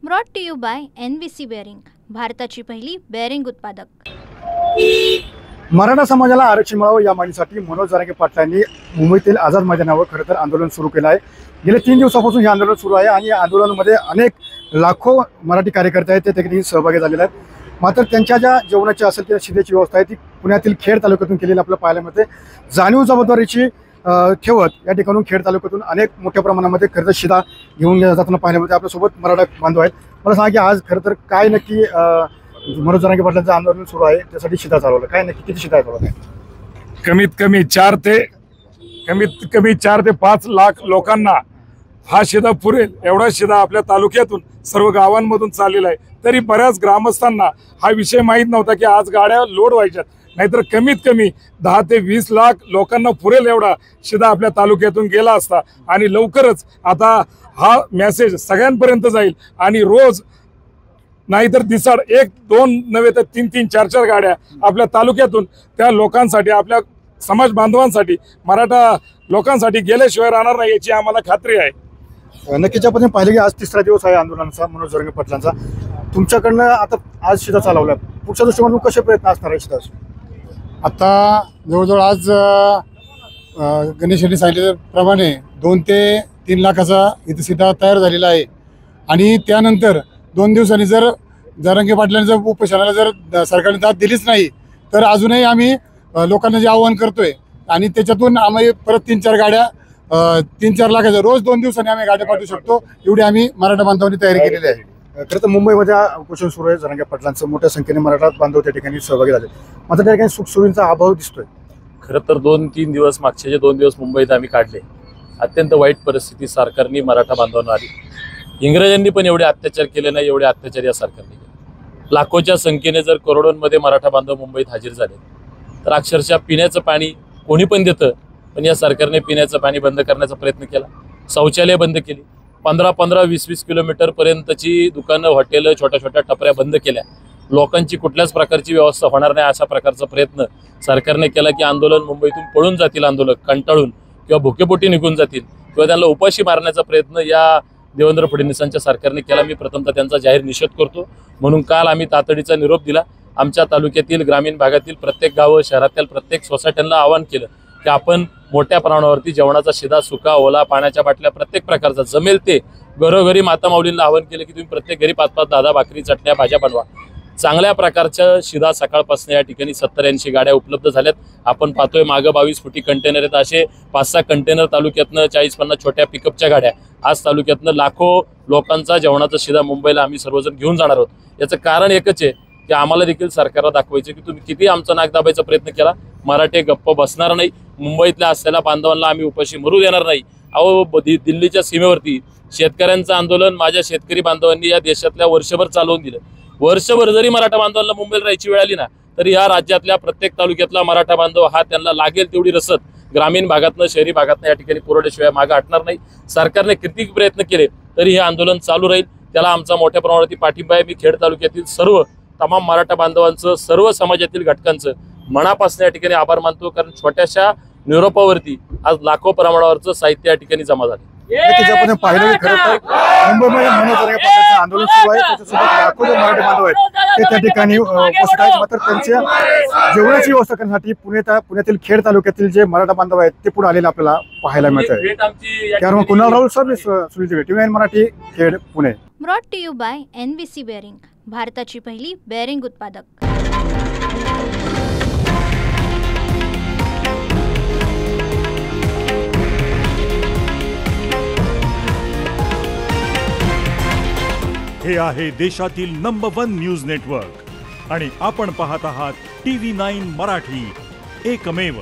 Brought to you by NVC bearing, भारताची पहिली bearing उत्पादक। मराठा समाजाला आरक्षण मिळावं या मागणीसाठी मनोज जरांगे पाटलांनी मुंबईतील आझाद मैदानावर खरं तर आंदोलन सुरू केलं आहे। गेले 3 दिवसापासून हे आंदोलन सुरू आहे आणि या आंदोलनामध्ये अनेक लाखो मराठी कार्यकर्ते आहेत ते त्यामध्ये सहभागी झालेले आहेत। मात्र त्यांच्या ज्या जेवणाची असेल त्या शिद्याची व्यवस्था आहे ती पुण्यातील खेड तालुक्यातून केलेली आपल्याला पाहायला मिळते। जाणीव जबाबदारीची ठेवत या ठिकाणून खेड तालुक्यातून अनेक मोठ्या प्रमाणामध्ये खरं तर शिदा घेऊन जाताना पाहायला मिळते। आपल्यासोबत मराठा बांधव आहेत, मला सांगा की आज खरं तर काय नक्की मनोज जरांगे पाटलांचं आंदोलन सुरू आहे त्यासाठी शिदा चालवलं, काय नक्की किती शिदा चालवलं? कमीत कमी 4 ते 5 लाख लोकांना हा शिदा पुरेल एवढा शिदा आपल्या तालुक्यातून सर्व गावांमधून चाललेला आहे। तरी बऱ्याच ग्रामस्थांना हा विषय माहीत नव्हता की आज गाड्या लोड व्हायच्यात, नाहीतर कमीत कमी 10 ते 20 लाख लोकांना पुरेल एवढा शिदा आपल्या तालुक्यातून गेला असता। आणि लवकरच आता हा मेसेज सगळ्यांपर्यंत जाईल आणि रोज नाहीतर दिसाड 1, 2 नव्हे तर 3, 4 गाड्या आपल्या तालुक्यातून त्या लोकांसाठी, आपल्या समाज बांधवांसाठी, मराठा लोकांसाठी गेल्याशिवाय राहणार नाही याची आम्हाला खात्री आहे। नक्कीच आपण पाहिलं की आज 3रा दिवस आहे आंदोलनाचा मनोज जरांगे पाटलांचा। तुमच्याकडनं आता आज शिदा चालवला, पुढच्या दृष्टिकोनातून कसे प्रयत्न असणार आहे शिदा? आता जवळजवळ आज गणेश यांनी सांगितल्याप्रमाणे 2 ते 3 लाखाचा इथं शिदा तयार झालेला आहे। आणि त्यानंतर 2 दिवसांनी जर जरांगे पाटलांनी जर उपोषणाला जर सरकारने दाद दिलीच नाही तर अजूनही आम्ही लोकांना जे आव्हान करतोय आणि त्याच्यातून आम्ही परत 3-4 गाड्या 3-4 लाखाच्या रोज 2 दिवसांनी आम्ही गाड्या पाठवू शकतो एवढी आम्ही मराठा बांधवांनी तयारी केलेली आहे। खरं तर मुंबईमध्ये उपोषण सुरू आहे जरांगे पाटलांचं, मोठ्या संख्येने मराठा बांधव त्या ठिकाणी सहभागी झाले, मात्र त्या ठिकाणी सुखसोयींचा अभाव दिसतोय। खरं तर 2-3 दिवस मागचे जे 2 दिवस मुंबईत आम्ही काढले, अत्यंत वाईट परिस्थिती सरकारने मराठा बांधवांना आली। इंग्रजांनी पण एवढे अत्याचार केले नाही एवढे अत्याचार या सरकारने केले। लाखोच्या संख्येने जर करोडोंमध्ये मराठा बांधव मुंबईत हजर झाले तर अक्षरशः पिण्याचं पाणी कोणी पण देतं, पण या सरकारने पिण्याचं पाणी बंद करण्याचा प्रयत्न केला, शौचालय बंद केली, 15-15, 20-20 किलोमीटरपर्यंतची दुकानं, हॉटेलं, छोट्या टपऱ्या बंद केल्या। लोकांची कुठल्याच प्रकारची व्यवस्था होणार नाही अशा प्रकारचा प्रयत्न सरकारने केला की आंदोलन मुंबईतून पळून जातील आंदोलक, कंटाळून किंवा भुकेपोटी निघून जातील किंवा त्यांना उपाशी मारण्याचा प्रयत्न या देवेंद्र फडणवीसांच्या सरकारने केला। मी प्रथमतः त्यांचा जाहीर निषेध करतो। म्हणून काल आम्ही तातडीचा निरोप दिला। आमच्या तालुक्यातील ग्रामीण भागातील प्रत्येक गावं, शहरातील प्रत्येक सोसायट्यांना आवाहन केलं की आपण मोठ्या प्रमाणावरती जेवणाचा शिदा, सुका, ओला, पाण्याच्या बाटल्या प्रत्येक प्रकारचा जमेल ते घरोघरी माता माऊलींना आवाहन केलं की तुम्ही प्रत्येक घरी 5-5, 10-10 भाकरी, चटण्या, भाज्या बनवा। चांगल्या प्रकारच्या शिदा सकाळपासून या ठिकाणी 70-80 गाड्या उपलब्ध झाल्यात। आपण पाहतोय मागं 22 फुटी कंटेनर आहेत, असे 5-6 कंटेनर तालुक्यातनं 40-50 छोट्या पिकअपच्या गाड्या आज तालुक्यातनं लाखो लोकांचा जेवणाचा शिदा मुंबईला आम्ही सर्वजण घेऊन जाणार आहोत। याचं कारण एकच आहे की आम्हाला देखील सरकारला दाखवायचं की तुम्ही किती आमचा नाक दाबायचा प्रयत्न केला, मराठे गप्प बसणार नाही। मुंबईतल्या असलेल्या बांधवांना आम्ही उपाशी मरू देणार नाही। अहो दिल्लीच्या सीमेवरती शेतकऱ्यांचं आंदोलन माझ्या शेतकरी बांधवांनी या देशातल्या वर्षभर चालवून दिलं। वर्षभर जरी मराठा बांधवांना मुंबईला राहायची वेळ आली ना तरी या राज्यातल्या प्रत्येक तालुक्यातला मराठा बांधव हा त्यांना लागेल तेवढी रसद ग्रामीण भागातनं, शहरी भागातनं या ठिकाणी पुरवल्याशिवाय मागे हटणार नाही। सरकारने किती प्रयत्न केले तरी हे आंदोलन चालू राहील, त्याला आमचा मोठ्या प्रमाणावरती पाठिंबा आहे। मी खेड तालुक्यातील सर्व तमाम मराठा बांधवांचं, सर्व समाजातील घटकांचं मनापासून या ठिकाणी आभार मानतो, कारण छोट्याशा निरोपावरती आज लाखो प्रमाणावरचं साहित्य या ठिकाणी जमा झाले। नक्कीच आपण पाहिलं की खरं तर मुंबईमध्ये मनोज जरांगे पाटलांचं आंदोलन सुरू आहे, त्याच्यासोबत लाखो जे मराठी बांधव आहेत ते त्या ठिकाणी उपस्थित आहेत। मात्र त्यांच्या जेवणाची व्यवस्था करण्यासाठी पुण्यातील खेड तालुक्यातील जे मराठा बांधव आहेत ते पुढे आलेले आपल्याला पाहायला मिळत आहे। त्यामुळे Kunal Rahul sir, Sunil Dive, TV9 Marathi, Khed, Pune. Brought to you by NVC bearing, भारताची पहिली बेअरिंग उत्पादक। हे आहे देशातील नंबर 1 न्यूज नेटवर्क आणि आपण पाहत आहात TV9 मराठी, एकमेव।